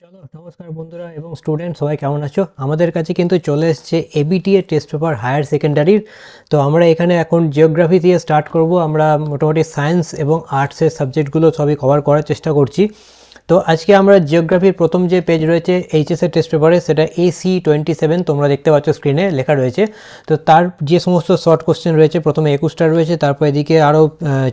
চলো নমস্কার বন্ধুরা এবং স্টুডেন্ট সবাই কেমন আছো? আমাদের কাছে কিন্তু চলে এসেছে এবিটিএ টেস্ট পেপার হায়ার সেকেন্ডারির। তো আমরা এখানে এখন জিওগ্রাফি দিয়ে স্টার্ট করব। আমরা মোটামুটি সায়েন্স এবং আর্টসের সাবজেক্টগুলো সবই কভার করার চেষ্টা করছি। তো আজকে আমরা জিওগ্রাফির প্রথম যে পেজ রয়েছে এইচএসের টেস্ট পেপারে, সেটা AC27 তোমরা দেখতে পাচ্ছ স্ক্রিনে লেখা রয়েছে। তো তার যে সমস্ত শর্ট কোশ্চেন রয়েছে, প্রথমে 21টা রয়েছে, তারপর এদিকে আরও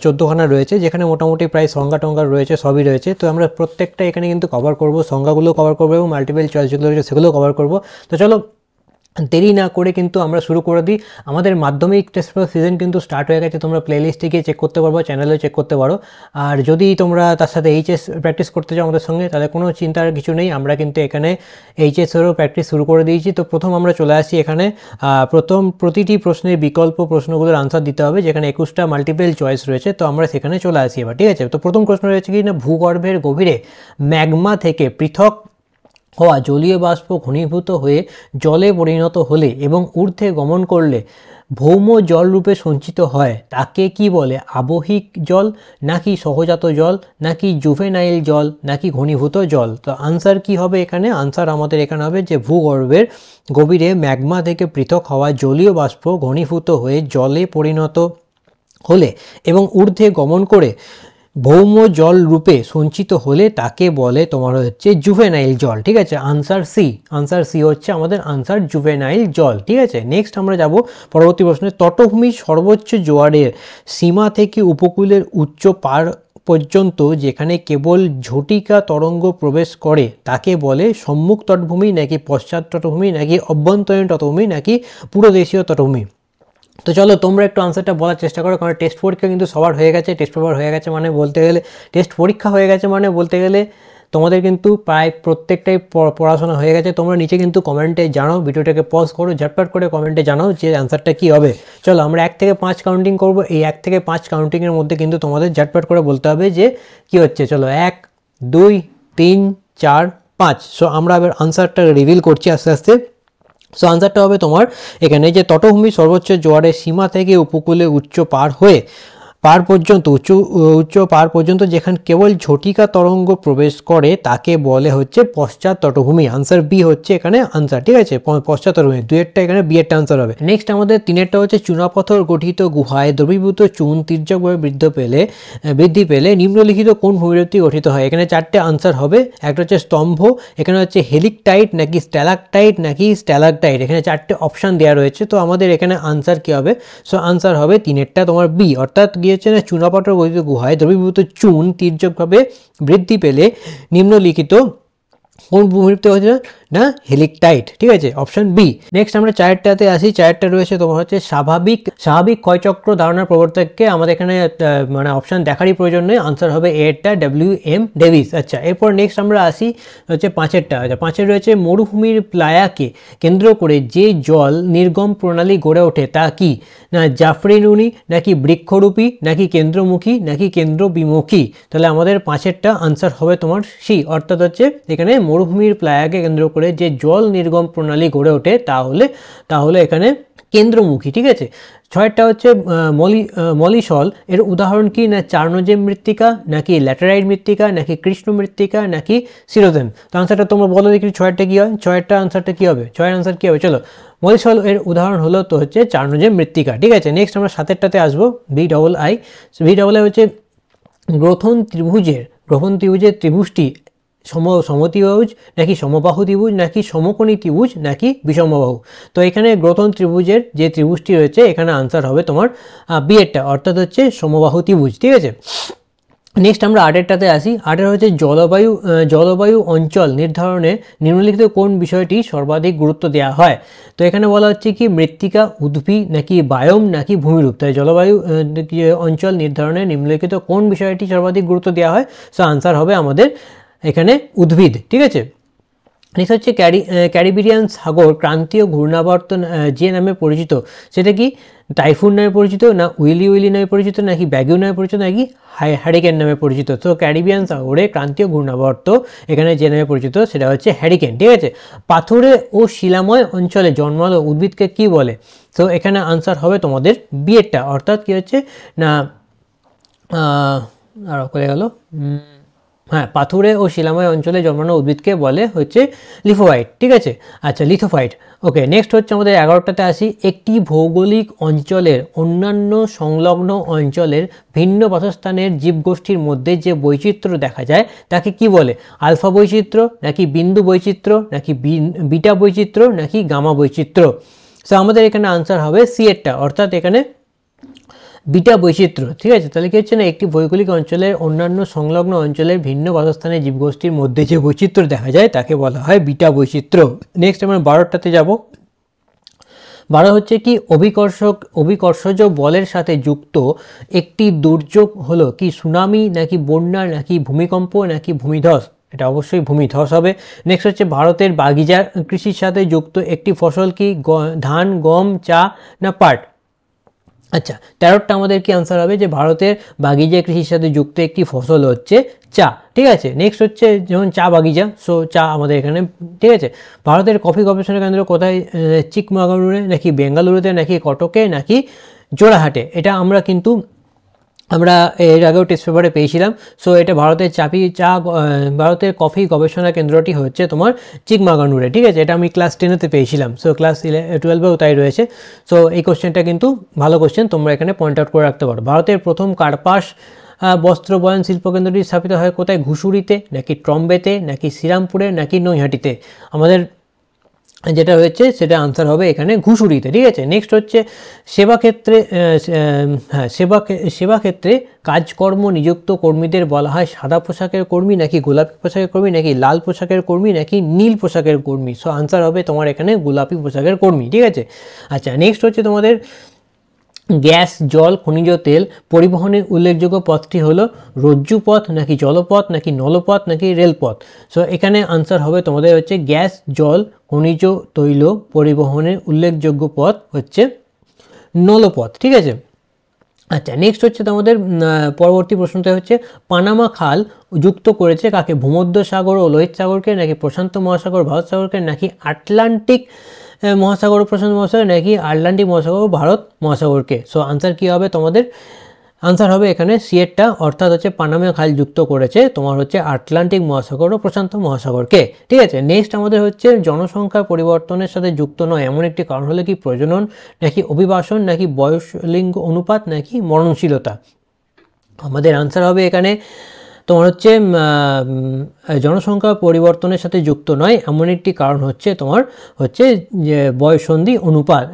14খানা রয়েছে, যেখানে মোটামুটি প্রায় সংজ্ঞা টঙ্গা রয়েছে, সবই রয়েছে। তো আমরা প্রত্যেকটা এখানে কিন্তু কভার করব, সংজ্ঞাগুলো কভার করবো এবং মাল্টিপল চয়েস যেগুলো রয়েছে সেগুলো কভার করব। তো চলো দেরি না করে কিন্তু আমরা শুরু করে দিই। আমাদের মাধ্যমিক টেস্ট পেপার সিজন কিন্তু স্টার্ট হয়ে গেছে, তোমরা প্লেলিস্টে গিয়ে চেক করতে পারবো, চ্যানেলে চেক করতে পারো। আর যদি তোমরা তার সাথে এইচএস প্র্যাকটিস করতে চাও আমাদের সঙ্গে, তাহলে কোনো চিন্তার কিছু নেই, আমরা কিন্তু এখানে এইচএসেরও প্র্যাকটিস শুরু করে দিয়েছি। তো প্রথম আমরা চলে আসি এখানে, প্রতিটি প্রশ্নের বিকল্প প্রশ্নগুলোর আনসার দিতে হবে, যেখানে 21টা মাল্টিপল চয়েস রয়েছে। তো আমরা সেখানে চলে আসি এবার, ঠিক আছে? তো প্রথম প্রশ্ন রয়েছে কি না, ভূগর্ভের গভীরে ম্যাগমা থেকে পৃথক হওয়া জলীয় বাষ্প ঘনীভূত হয়ে জলে পরিণত হলে এবং ঊর্ধ্বে গমন করলে ভৌম জল রূপে সঞ্চিত হয়, তাকে কি বলে? আবহিক জল, নাকি সহজাত জল, নাকি জুভেনাইল জল, নাকি ঘনীভূত জল? তো আনসার কি হবে এখানে? আনসার আমাদের এখানে হবে যে ভূগর্ভের গভীরে ম্যাগমা থেকে পৃথক হওয়া জলীয় বাষ্প ঘনীভূত হয়ে জলে পরিণত হলে এবং ঊর্ধ্বে গমন করে ভৌম জল রূপে সঞ্চিত হলে তাকে বলে তোমার হচ্ছে জুভেনাইল জল, ঠিক আছে? আনসার সি, আনসার সি হচ্ছে আমাদের আনসার, জুভেনাইল জল, ঠিক আছে? নেক্সট আমরা যাব পরবর্তী প্রশ্নে। তটভূমির সর্বোচ্চ জোয়ারের সীমা থেকে উপকূলের উচ্চ পার পর্যন্ত যেখানে কেবল ঝটিকা তরঙ্গ প্রবেশ করে তাকে বলে সম্মুখ তটভূমি, নাকি পশ্চাৎ তটভূমি, নাকি অভ্যন্তরীণ তটভূমি, নাকি পুরোদেশীয় তটভূমি? তো চলো তোমরা একটু আনসারটা বলার চেষ্টা করো, কারণ টেস্ট পরীক্ষা কিন্তু সবার হয়ে গেছে, টেস্ট পেপার হয়ে গেছে মানে বলতে গেলে, টেস্ট পরীক্ষা হয়ে গেছে মানে বলতে গেলে তোমাদের কিন্তু প্রায় প্রত্যেকটাই পড়াশোনা হয়ে গেছে। তোমরা নিচে কিন্তু কমেন্টে জানাও, ভিডিওটাকে পজ করো, ঝটপট করে কমেন্টে জানাও যে অ্যান্সারটা কী হবে। চলো আমরা 1 থেকে 5 কাউন্টিং করবো, এই 1 থেকে 5 কাউন্টিংয়ের মধ্যে কিন্তু তোমাদের ঝটপট করে বলতে হবে যে কী হচ্ছে। চলো 1 2 3 4 5। সো আমরা এবার আনসারটা রিভিল করছি আস্তে আস্তে। সো আনসারটা হবে তোমার এখানে যে তটভূমি সর্বোচ্চ জোয়ারের সীমা থেকে উপকূলে উচ্চ পার হয়ে পার পর্যন্ত উচ্চ পার পর্যন্ত যেখানে কেবল ঝটিকা তরঙ্গ প্রবেশ করে তাকে বলে হচ্ছে পশ্চাৎ তটভূমি। আনসার বি হচ্ছে এখানে আনসার, ঠিক আছে? পশ্চাৎ তটভূমি, দুয়েরটা এখানে বি এরটা আনসার হবে। নেক্সট আমাদের 3এরটা হচ্ছে চুনাপাথর গঠিত গুহায় দ্রবীভূত চুন তির্যকভাবে বৃদ্ধি পেলে নিম্নলিখিত কোন ভূমিরূপটি গঠিত হয়? এখানে 4টে আনসার হবে। একটা হচ্ছে স্তম্ভ, এখানে হচ্ছে হেলিকটাইট, নাকি স্ট্যালাকটাইট, নাকি স্ট্যালাকটাইট। এখানে 4টে অপশান দেওয়া রয়েছে। তো আমাদের এখানে আনসার কি হবে? সো আনসার হবে 3এরটা তোমার বি, অর্থাৎ গিয়েছে না চুনাপাথর গঠিত গুহায় দ্রবীভূত চুন তির্যকভাবে বৃদ্ধি পেলে নিম্নলিখিত কোন ভূমিরূপটি হচ্ছে না হেলিকটাইট, ঠিক আছে? Option B. নেক্সট আমরা 4টাতে আসি। 4টা রয়েছে তোমার হচ্ছে স্বাভাবিক ক্ষয়চক্র ধারণার প্রবর্তককে। আমাদের এখানে মানে অপশান দেখারই প্রয়োজন নেই, আনসার হবে এরটা, WM ডেভিস। আচ্ছা, এরপর নেক্সট আমরা আসি হচ্ছে 5এরটা। আচ্ছা, 5এর রয়েছে মরুভূমির প্লায়াকে কেন্দ্র করে যে জল নির্গম প্রণালী গড়ে ওঠে তা কি? না জাফরিনুনি, নাকি বৃক্ষরূপী, নাকি কেন্দ্রমুখী, নাকি কেন্দ্রবিমুখী? তাহলে আমাদের 5এরটা আনসার হবে তোমার সি, অর্থাৎ হচ্ছে এখানে মরুভূমির প্লায়াকে কেন্দ্র করে যে জল নির্গম প্রণালী গড়ে ওঠে তাহলে এখানে কেন্দ্রমুখী, ঠিক আছে? 6টা হচ্ছে মলিসল, এর উদাহরণ কি? না চার্নোজেম মৃত্তিকা, নাকি ল্যাটেরাইট মৃত্তিকা, নাকি কৃষ্ণ মৃত্তিকা, নাকি সিরোজেন? তো আনসারটা তোমরা বলো দেখি 6টা কি হয়, 6টা আনসারটা কি হবে, 6এর আনসার কি হবে? চলো, মলিসল এর উদাহরণ হলো তো হচ্ছে চার্নোজেম মৃত্তিকা, ঠিক আছে? নেক্সট আমরা 7এরটাতে আসবো, VII হচ্ছে গ্রথন ত্রিভুজের ত্রিভুজটি সমত্রিভুজ, নাকি সমবাহু ত্রিভুজ, নাকি সমকোণী ত্রিভুজ, নাকি বিষমবাহু? তো এখানে গ্রথন ত্রিভুজের যে ত্রিভুজটি রয়েছে এখানে আনসার হবে তোমার বি এরটা, অর্থাৎ হচ্ছে সমবাহু ত্রিভুজ, ঠিক আছে? নেক্সট আমরা 8এরটাতে আসি। 8এর হচ্ছে জলবায়ু অঞ্চল নির্ধারণে নিম্নলিখিত কোন বিষয়টি সর্বাধিক গুরুত্ব দেওয়া হয়? তো এখানে বলা হচ্ছে কি মৃত্তিকা, উদ্ভিদ, নাকি বায়োম, নাকি ভূমিরূপ? তাই জলবায়ু অঞ্চল নির্ধারণে নিম্নলিখিত কোন বিষয়টি সর্বাধিক গুরুত্ব দেওয়া হয়? সো আনসার হবে আমাদের এখানে উদ্ভিদ, ঠিক আছে? নেক্সট হচ্ছে ক্যারিবিয়ান সাগর ক্রান্তীয় ঘূর্ণাবর্ত যে নামে পরিচিত সেটা কি? টাইফুন নামে পরিচিত, না উইলি নামে পরিচিত, নাকি ব্যাগিউ নামে পরিচিত, নাকি হ্যারিকেন নামে পরিচিত? তো ক্যারিবিয়ান সাগরে ক্রান্তীয় ঘূর্ণাবর্ত এখানে যে নামে পরিচিত সেটা হচ্ছে হ্যারিকেন, ঠিক আছে? পাথুরে ও শিলাময় অঞ্চলে জন্মালো উদ্ভিদকে কি বলে? তো এখানে আনসার হবে তোমাদের বি এরটা, অর্থাৎ কি হচ্ছে না আর করে গেল হ্যাঁ, পাথুরে ও শিলাময় অঞ্চলে জন্মানো উদ্ভিদকে বলে হচ্ছে লিথোফাইট, ঠিক আছে। আচ্ছা, লিথোফাইট। ওকে, নেক্সট হচ্ছে আমাদের 11টাতে আসি। একটি ভৌগোলিক অঞ্চলের অন্যান্য সংলগ্ন অঞ্চলের ভিন্ন বাসস্থানের জীবগোষ্ঠীর মধ্যে যে বৈচিত্র্য দেখা যায় তাকে কি বলে? আলফা বৈচিত্র্য, নাকি বিন্দু বৈচিত্র্য, নাকি বিটা বৈচিত্র্য, নাকি গামা বৈচিত্র্য? সো আমাদের এখানে আনসার হবে সি এরটা, অর্থাৎ এখানে বিটা বৈচিত্র্য, ঠিক আছে। তাহলে কি হচ্ছে না, একটি ভৌগোলিক অঞ্চলের অন্যান্য সংলগ্ন অঞ্চলের ভিন্ন বাসস্থানের জীবগোষ্ঠীর মধ্যে যে বৈচিত্র্য দেখা যায় তাকে বলা হয় বিটা বৈচিত্র্য। নেক্সট আমরা 12টাতে যাব। 12 হচ্ছে কি, অভিকর্ষজ বলের সাথে যুক্ত একটি দুর্যোগ হলো কি সুনামি, নাকি বন্যা, নাকি ভূমিকম্প, নাকি ভূমিধস? এটা অবশ্যই ভূমিধস হবে। নেক্সট হচ্ছে ভারতের বাগিচা কৃষির সাথে যুক্ত একটি ফসল কি ধান, গম, চা না পাট? আচ্ছা, 13টা আমাদের কি আনসার হবে যে ভারতের বাগিচা কৃষির সাথে যুক্ত একটি ফসল হচ্ছে চা, ঠিক আছে। নেক্সট হচ্ছে যেমন চা বাগিচা, সো চা আমাদের এখানে, ঠিক আছে। ভারতের কফি গবেষণা কেন্দ্র কোথায়? চিকমাগালুরে, নাকি বেঙ্গালুরুতে, নাকি কটকে, নাকি জোড়াহাটে? এটা আমরা এর আগেও টেস্ট পেপারে পেয়েছিলাম। সো এটা ভারতের কফি গবেষণা কেন্দ্রটি হচ্ছে তোমার চিকমাগানুরে, ঠিক আছে। এটা আমি ক্লাস 10-এতে পেয়েছিলাম, সো ক্লাস 12-এও তাই রয়েছে। সো এই কোশ্চেনটা কিন্তু ভালো কোশ্চেন, তোমরা এখানে পয়েন্ট আউট করে রাখতে পারো। ভারতের প্রথম কার্পাস বস্ত্র বয়ন শিল্পকেন্দ্রটি স্থাপিত হয় কোথায়? ঘুষুরিতে, নাকি ট্রম্বেতে, নাকি শ্রীরামপুরে, নাকি নৈহাটিতে? আমাদের যেটা হচ্ছে সেটা আনসার হবে এখানে ঘুষুরিতে, ঠিক আছে। নেক্সট হচ্ছে সেবাক্ষেত্রে কাজকর্ম নিযুক্ত কর্মীদের বলা হয় সাদা পোশাকের কর্মী, নাকি গোলাপি পোশাকের কর্মী, নাকি লাল পোশাকের কর্মী, নাকি নীল পোশাকের কর্মী? সো আনসার হবে তোমার এখানে গোলাপি পোশাকের কর্মী, ঠিক আছে। আচ্ছা, নেক্সট হচ্ছে তোমাদের গ্যাস, জল, খনিজ তেল পরিবহনের উল্লেখযোগ্য পথটি হলো রজ্জুপথ, নাকি জলপথ, নাকি নলপথ, নাকি রেলপথ? সো এখানে আনসার হবে তোমাদের হচ্ছে গ্যাস, জল, খনিজ তৈল পরিবহনের উল্লেখযোগ্য পথ হচ্ছে নলপথ, ঠিক আছে। আচ্ছা, নেক্সট হচ্ছে তোমাদের পরবর্তী প্রশ্নটা হচ্ছে পানামা খাল যুক্ত করেছে কাকে? ভূমধ্য সাগর ও লোহিত সাগরকে, নাকি প্রশান্ত মহাসাগর ভারত সাগরকে, নাকি আটলান্টিক মহাসাগর প্রশান্ত মহাসাগর, নাকি আটলান্টিক মহাসাগর ভারত মহাসাগরকে? সো আনসার কি হবে তোমাদের? আনসার হবে এখানে সিয়েরটা, অর্থাৎ হচ্ছে পানামা খাল যুক্ত করেছে তোমার হচ্ছে আটলান্টিক মহাসাগর ও প্রশান্ত মহাসাগরকে, ঠিক আছে। নেক্সট আমাদের হচ্ছে জনসংখ্যা পরিবর্তনের সাথে যুক্ত নয় এমন একটি কারণ হলো কি প্রজনন, নাকি অভিবাসন, নাকি বয়স লিঙ্গ অনুপাত, নাকি মরণশীলতা? আমাদের আনসার হবে এখানে তোমার হচ্ছে জনসংখ্যা পরিবর্তনের সাথে যুক্ত নয় এমন একটি কারণ হচ্ছে তোমার হচ্ছে যে বয়ঃসন্ধি অনুপাত,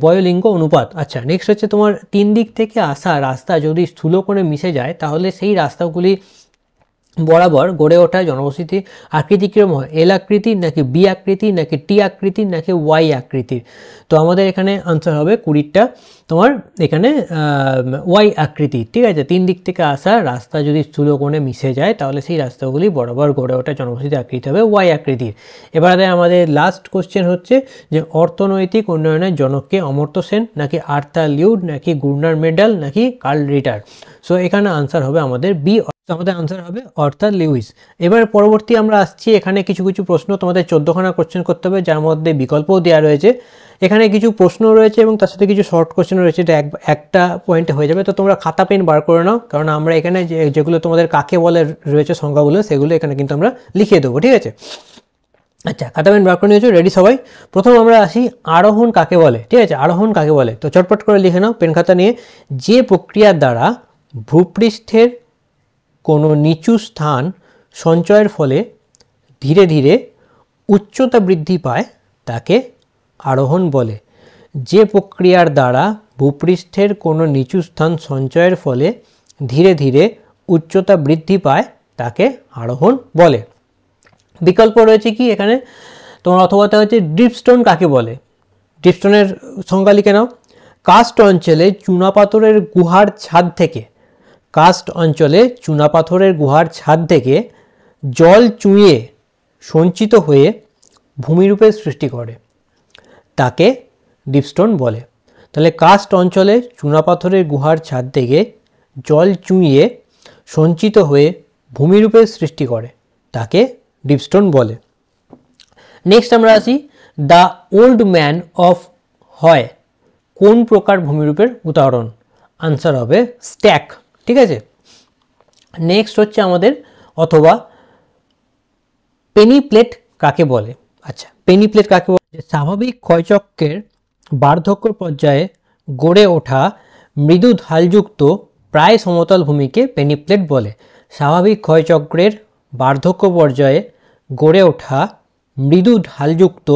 বয়লিঙ্গ অনুপাত। আচ্ছা, নেক্সট হচ্ছে তোমার 3 দিক থেকে আসা রাস্তা যদি স্থূলকোণে মিশে যায় তাহলে সেই রাস্তাগুলি বরাবর গড়ে ওঠা জনবসতি আকৃতি কীরকম হয়? এল আকৃতির, নাকি বি আকৃতি, নাকি টি আকৃতির, নাকি ওয়াই আকৃতির? তো আমাদের এখানে আনসার হবে 20টা তোমার এখানে ওয়াই আকৃতি, ঠিক আছে। 3 দিক থেকে আসা রাস্তা যদি স্থূলকোণে মিশে যায় তাহলে সেই রাস্তাগুলি বরাবর গড়ে ওঠা জনবসতি আকৃতি হবে ওয়াই আকৃতির। এবারে আমাদের লাস্ট কোশ্চেন হচ্ছে যে অর্থনৈতিক উন্নয়নের জনককে? অমর্ত্য সেন, নাকি আর্থার লিউড, নাকি গুর্নার মেডাল, নাকি কার্ল রিটার? সো এখানে আনসার হবে আমাদের বি, আমাদের আনসার হবে আর্থার লিউইস। এবার পরবর্তী আমরা আসছি, এখানে কিছু প্রশ্ন তোমাদের 14খানা কোশ্চেন করতে হবে, যার মধ্যে বিকল্পও দেওয়া রয়েছে। এখানে কিছু প্রশ্ন রয়েছে এবং তার সাথে কিছু শর্ট কোশ্চেন রয়েছে, এটা একটা পয়েন্টে হয়ে যাবে। তো তোমরা খাতা পেন বার করে নাও, কারণ আমরা এখানে যেগুলো তোমাদের কাকে বলে রয়েছে সংজ্ঞাগুলো সেগুলো এখানে কিন্তু আমরা লিখিয়ে দেবো, ঠিক আছে। আচ্ছা, খাতা পেন বার করে নিয়েছো, রেডি সবাই? প্রথম আমরা আসি আরোহণ কাকে বলে, ঠিক আছে। আরোহণ কাকে বলে? তো চটপট করে লিখে নাও পেন খাতা নিয়ে। যে প্রক্রিয়ার দ্বারা ভূপৃষ্ঠের কোনো নিচু স্থান সঞ্চয়ের ফলে ধীরে ধীরে উচ্চতা বৃদ্ধি পায় তাকে আরোহণ বলে। যে প্রক্রিয়ার দ্বারা ভূপৃষ্ঠের কোনো নিচু স্থান সঞ্চয়ের ফলে ধীরে ধীরে উচ্চতা বৃদ্ধি পায় তাকে আরোহণ বলে। বিকল্প রয়েছে কি এখানে তোমার, অথবাটা হচ্ছে ড্রিপস্টোন কাকে বলে? ড্রিপস্টোনের সংজ্ঞা লিখে নাও। কাস্ট অঞ্চলে চুনাপাথরের গুহার ছাদ থেকে জল চুঁইয়ে সঞ্চিত হয়ে ভূমিরূপের সৃষ্টি করে তাকে ড্রিপস্টোন বলে। তাহলে কাস্ট অঞ্চলে চুনাপাথরের গুহার ছাদ থেকে জল চুঁইয়ে সঞ্চিত হয়ে ভূমিরূপের সৃষ্টি করে তাকে ড্রিপস্টোন বলে। নেক্সট আমরা আসি, দ্য ওল্ড ম্যান অফ হয় কোন প্রকার ভূমিরূপের উদাহরণ? আনসার হবে স্ট্যাক, ঠিক আছে। নেক্সট হচ্ছে আমাদের অথবা পেনি প্লেট কাকে বলে? আচ্ছা, পেনি প্লেট কাকে বলে? স্বাভাবিক ক্ষয়চক্রের বার্ধক্য পর্যায়ে গড়ে ওঠা মৃদু ঢালযুক্ত প্রায় সমতল ভূমিকে পেনি প্লেট বলে। স্বাভাবিক ক্ষয়চক্রের বার্ধক্য পর্যায়ে গড়ে ওঠা মৃদু ঢালযুক্ত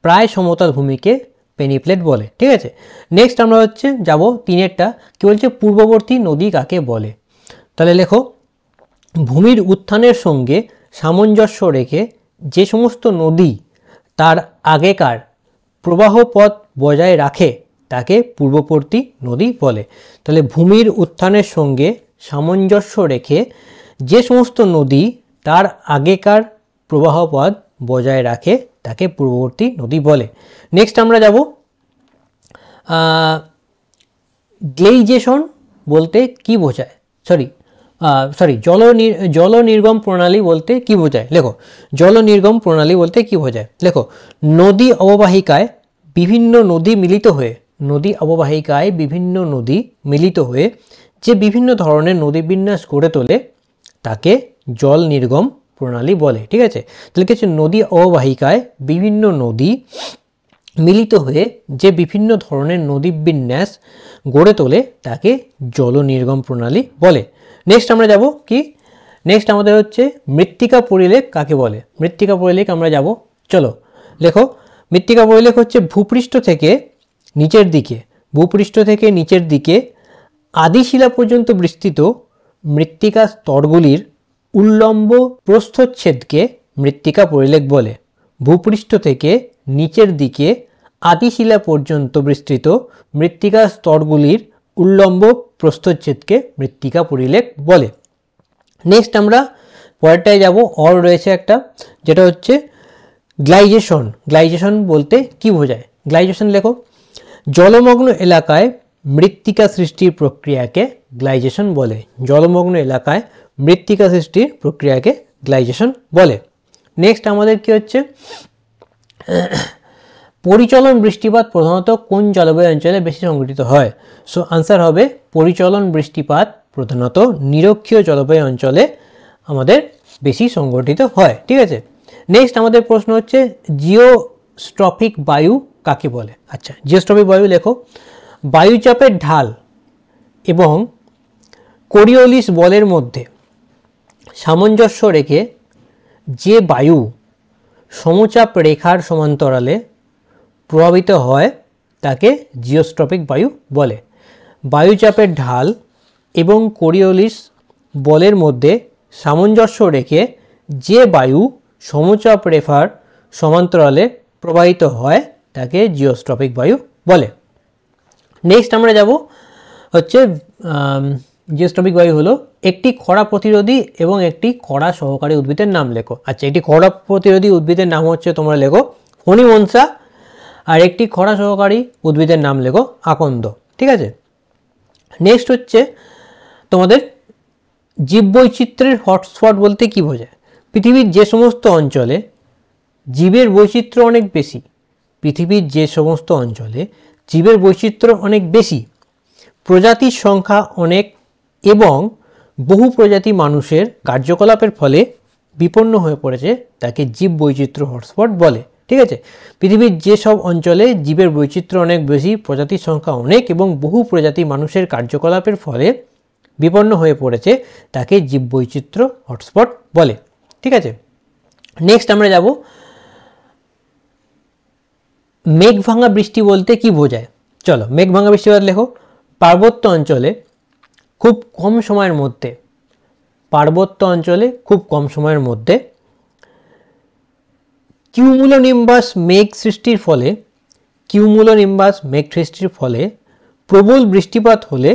প্রায় সমতল ভূমিকে পেনি প্লেট বলে। ঠিক আছে, নেক্সট আমরা হচ্ছে যাব তিনেরটা, কি বলছে? পূর্ববর্তী নদী কাকে বলে? তাহলে লেখো, ভূমির উত্থানের সঙ্গে সামঞ্জস্য রেখে যে সমস্ত নদী তার আগেকার প্রবাহ পথ বজায় রাখে তাকে পূর্ববর্তী নদী বলে। তাহলে ভূমির উত্থানের সঙ্গে সামঞ্জস্য রেখে যে সমস্ত নদী তার আগেকার প্রবাহ পথ বজায় রাখে তাকে পূর্ববর্তী নদী বলে। নেক্সট আমরা যাব গ্লেইজেশন বলতে কি বোঝায়? জল নির্গম প্রণালী বলতে কি বোঝায়? লেখো, জল নির্গম প্রণালী বলতে কি বোঝায়? লেখো, নদী অববাহিকায় বিভিন্ন নদী মিলিত হয়ে যে বিভিন্ন ধরনের নদী বিন্যাস গড়ে তোলে তাকে জল নির্গম প্রণালী বলে। ঠিক আছে, তাহলে কিছু নদী অববাহিকায় বিভিন্ন নদী মিলিত হয়ে যে বিভিন্ন ধরনের নদী বিন্যাস গড়ে তোলে তাকে জল নির্গম প্রণালী বলে। নেক্সট আমরা যাব কি? নেক্সট আমাদের হচ্ছে মৃত্তিকা পরিলেখ কাকে বলে? মৃত্তিকা পরিলেখ আমরা যাব, চলো লেখো। মৃত্তিকা পরিলেখ হচ্ছে ভূপৃষ্ঠ থেকে নিচের দিকে আদিশিলা পর্যন্ত বিস্তৃত মৃত্তিকা স্তরগুলির উল্লম্ব প্রস্থচ্ছেদকে মৃত্তিকা পরিলেখ বলে। ভূপৃষ্ঠ থেকে নিচের দিকে আদিশিলা পর্যন্ত বিস্তৃত মৃত্তিকা স্তরগুলির উল্লম্ব প্রস্থচ্ছেদকে মৃত্তিকা পরিলেখ বলে। নেক্সট আমরা পরেরটায় যাব, অর রয়েছে একটা, যেটা হচ্ছে গ্লাইজেশন। গ্লাইজেশন বলতে কি বোঝায়? গ্লাইজেশন লেখো, জলমগ্ন এলাকায় মৃত্তিকা সৃষ্টির প্রক্রিয়াকে গ্লাইজেশন বলে। জলমগ্ন এলাকায় মৃত্তিকা সৃষ্টির প্রক্রিয়াকে গ্লাইজেশন বলে। নেক্সট আমাদের কি হচ্ছে? পরিচলন বৃষ্টিপাত প্রধানত কোন জলবায়ু অঞ্চলে বেশি সংঘটিত হয়? সো আনসার হবে পরিচলন বৃষ্টিপাত প্রধানত নিরক্ষীয় জলবায়ু অঞ্চলে আমাদের বেশি সংঘটিত হয়। ঠিক আছে, নেক্সট আমাদের প্রশ্ন হচ্ছে জিওস্ট্রপিক বায়ু কাকে বলে? আচ্ছা, জিওস্ট্রপিক বায়ু লেখো, বায়ুচাপের ঢাল এবং কোরিওলিস বলের মধ্যে সামঞ্জস্য রেখে যে বায়ু সমচাপ রেখার সমান্তরালে প্রভাবিত হয় তাকে জিওস্ট্রপিক বায়ু বলে। বায়ুচাপের ঢাল এবং কোরিওলিস বলের মধ্যে সামঞ্জস্য রেখে যে বায়ু সমচাপ রেখার সমান্তরালে প্রবাহিত হয় তাকে জিওস্ট্রপিক বায়ু বলে। নেক্সট আমরা যাব হচ্ছে জিওস্ট্রপিক বায়ু হলো একটি খরা প্রতিরোধী এবং একটি খরা সহকারী উদ্ভিদের নাম লেখো। আচ্ছা, একটি খরা প্রতিরোধী উদ্ভিদের নাম হচ্ছে তোমরা লেখো ফণিমনসা, আর একটি খরা সহকারী উদ্ভিদের নাম লেখো আকন্দ। ঠিক আছে, নেক্সট হচ্ছে তোমাদের জীববৈচিত্র্যের হটস্পট বলতে কি বোঝায়? পৃথিবীর যে সমস্ত অঞ্চলে জীবের বৈচিত্র্য অনেক বেশি, প্রজাতির সংখ্যা অনেক এবং বহু প্রজাতি মানুষের কার্যকলাপের ফলে বিপন্ন হয়ে পড়েছে তাকে জীববৈচিত্র্য হটস্পট বলে। ঠিক আছে, পৃথিবীর যেসব অঞ্চলে জীবের বৈচিত্র্য অনেক বেশি, প্রজাতির সংখ্যা অনেক এবং বহু প্রজাতি মানুষের কার্যকলাপের ফলে বিপন্ন হয়ে পড়েছে তাকে জীববৈচিত্র্য হটস্পট বলে। ঠিক আছে, নেক্সট আমরা যাব মেঘভাঙা বৃষ্টি বলতে কি বোঝায়? চলো, মেঘভাঙা বৃষ্টিপাত লেখো, পার্বত্য অঞ্চলে খুব কম সময়ের মধ্যে কিউমুলোনিম্বাস মেঘ সৃষ্টির ফলে প্রবল বৃষ্টিপাত হলে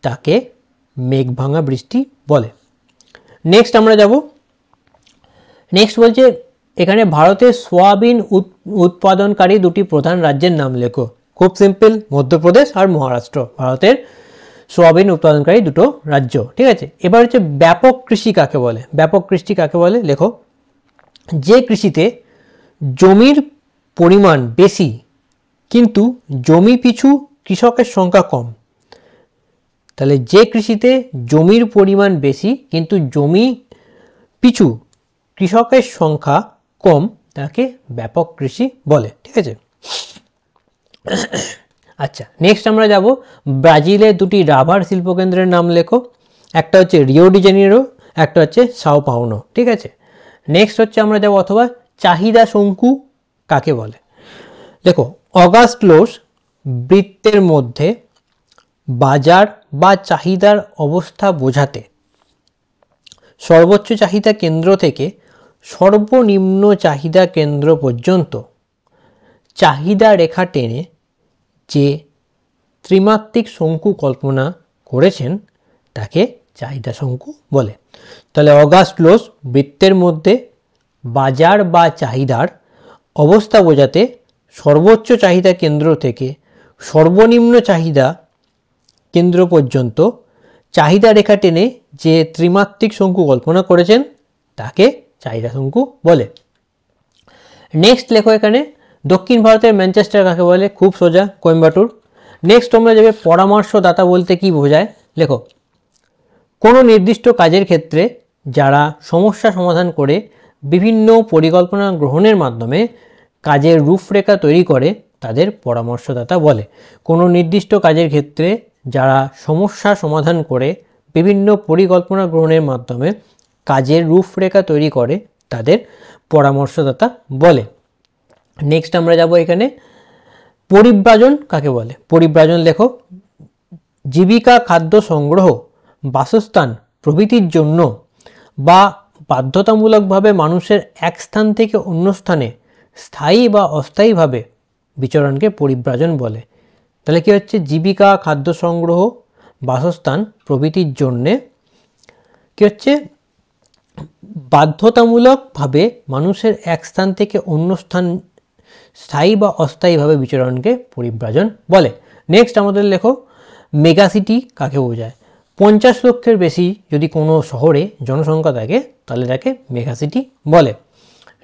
তাকে মেঘভাঙা বৃষ্টি বলে। নেক্সট আমরা যাব, নেক্সট বলছে এখানে ভারতের সোয়াবিন উৎপাদনকারী দুটি প্রধান রাজ্যের নাম লেখো। খুব সিম্পল, মধ্যপ্রদেশ আর মহারাষ্ট্র ভারতের সোয়াবিন উৎপাদনকারী দুটো রাজ্য। ঠিক আছে, এবার হচ্ছে ব্যাপক কৃষি কাকে বলে? ব্যাপক কৃষি কাকে বলে লেখো, যে কৃষিতে জমির পরিমাণ বেশি কিন্তু জমি পিছু কৃষকের সংখ্যা কম তাহলে যে কৃষিতে জমির পরিমাণ বেশি কিন্তু জমি পিছু কৃষকের সংখ্যা কম তাকে ব্যাপক কৃষি বলে। ঠিক আছে, আচ্ছা নেক্সট আমরা যাব ব্রাজিলের দুটি রাবার শিল্পকেন্দ্রের নাম লেখো। একটা হচ্ছে রিও ডি জেনিরো, একটা হচ্ছে সাও পাওলো। ঠিক আছে, নেক্সট হচ্ছে আমরা যাব অথবা চাহিদা শঙ্কু কাকে বলে। দেখো অগাস্ট লোস বৃত্তের মধ্যে বাজার বা চাহিদার অবস্থা বোঝাতে সর্বোচ্চ চাহিদা কেন্দ্র থেকে সর্বনিম্ন চাহিদা কেন্দ্র পর্যন্ত চাহিদা রেখা টেনে যে ত্রিমাত্রিক শঙ্কু কল্পনা করেছেন তাকে চাহিদা শঙ্কু বলে। তাহলে অগাস্ট লোস বৃত্তের মধ্যে বাজার বা চাহিদার অবস্থা বোঝাতে সর্বোচ্চ চাহিদা কেন্দ্র থেকে সর্বনিম্ন চাহিদা কেন্দ্র পর্যন্ত চাহিদা রেখা টেনে যে ত্রিমাত্রিক শঙ্কু কল্পনা করেছেন তাকে চাহিদা শঙ্কু বলে। নেক্সট লেখো এখানে দক্ষিণ ভারতের ম্যানচেস্টার কাকে বলে, খুব সোজা, কোয়েম্বাটুর। নেক্সট তোমরা যাবে পরামর্শদাতা বলতে কি বোঝায়। লেখো কোনো নির্দিষ্ট কাজের ক্ষেত্রে যারা সমস্যা সমাধান করে বিভিন্ন পরিকল্পনা গ্রহণের মাধ্যমে কাজের রূপরেখা তৈরি করে তাদের পরামর্শদাতা বলে। কোনো নির্দিষ্ট কাজের ক্ষেত্রে যারা সমস্যা সমাধান করে বিভিন্ন পরিকল্পনা গ্রহণের মাধ্যমে কাজের রূপরেখা তৈরি করে তাদের পরামর্শদাতা বলে। নেক্সট আমরা যাব এখানে পরিব্রাজন কাকে বলে। পরিব্রাজন লেখো জীবিকা, খাদ্য সংগ্রহ, বাসস্থান প্রভৃতির জন্য বা বাধ্যতামূলকভাবে মানুষের এক স্থান থেকে অন্য স্থানে স্থায়ী বা অস্থায়ীভাবে বিচরণকে পরিব্রাজন বলে। তাহলে কি হচ্ছে, জীবিকা, খাদ্য সংগ্রহ, বাসস্থান প্রভৃতির জন্যে কি হচ্ছে, বাধ্যতামূলকভাবে মানুষের এক স্থান থেকে অন্য স্থান স্থায়ী বা অস্থায়ীভাবে বিচরণকে পরিব্রাজন বলে। নেক্সট আমাদের লেখো মেগাসিটি কাকে বোঝায়। 50 লক্ষের বেশি যদি কোনো শহরে জনসংখ্যা থাকে তাহলে তাকে মেগাসিটি বলে।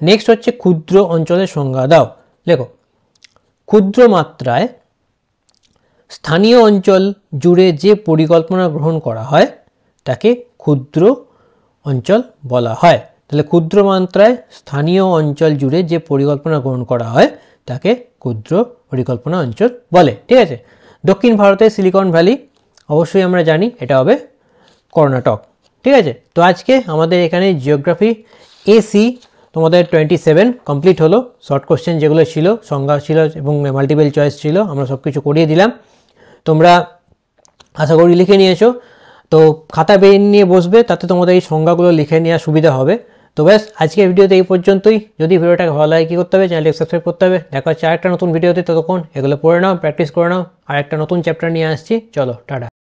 নেক্সট হচ্ছে ক্ষুদ্র অঞ্চলের সংজ্ঞা দাও। লেখো ক্ষুদ্র মাত্রায় স্থানীয় অঞ্চল জুড়ে যে পরিকল্পনা গ্রহণ করা হয় তাকে ক্ষুদ্র অঞ্চল বলা হয়। তাহলে ক্ষুদ্র মাত্রায় স্থানীয় অঞ্চল জুড়ে যে পরিকল্পনা গ্রহণ করা হয় তাকে ক্ষুদ্র পরিকল্পনা অঞ্চল বলে। ঠিক আছে, দক্ষিণ ভারতের সিলিকন ভ্যালি অবশ্যই আমরা জানি এটা হবে কর্ণাটক। ঠিক আছে, তো আজকে আমাদের এখানে জিওগ্রাফি এসি তোমাদের 27 কমপ্লিট হলো। শর্ট কোশ্চেন যেগুলো ছিল, সংজ্ঞা ছিল এবং মাল্টিপল চয়েস ছিল, আমরা সব কিছু করিয়ে দিলাম। তোমরা আশা করি লিখে নিয়েছো। তো খাতা পেন নিয়ে বসবে, তাতে তোমাদের এই সংজ্ঞাগুলো লিখে নেওয়া সুবিধা হবে। তো ব্যাস আজকের ভিডিওতে এই পর্যন্তই। যদি ভিডিওটাকে ভালো লাগে কী করতে হবে, চ্যানেলকে সাবস্ক্রাইব করতে হবে। দেখা হচ্ছে আরেকটা নতুন ভিডিওতে, ততক্ষণ এগুলো পড়ে নাও, প্র্যাকটিস করে নাও। আর একটা নতুন চ্যাপ্টার নিয়ে আসছি, চলো টাটা।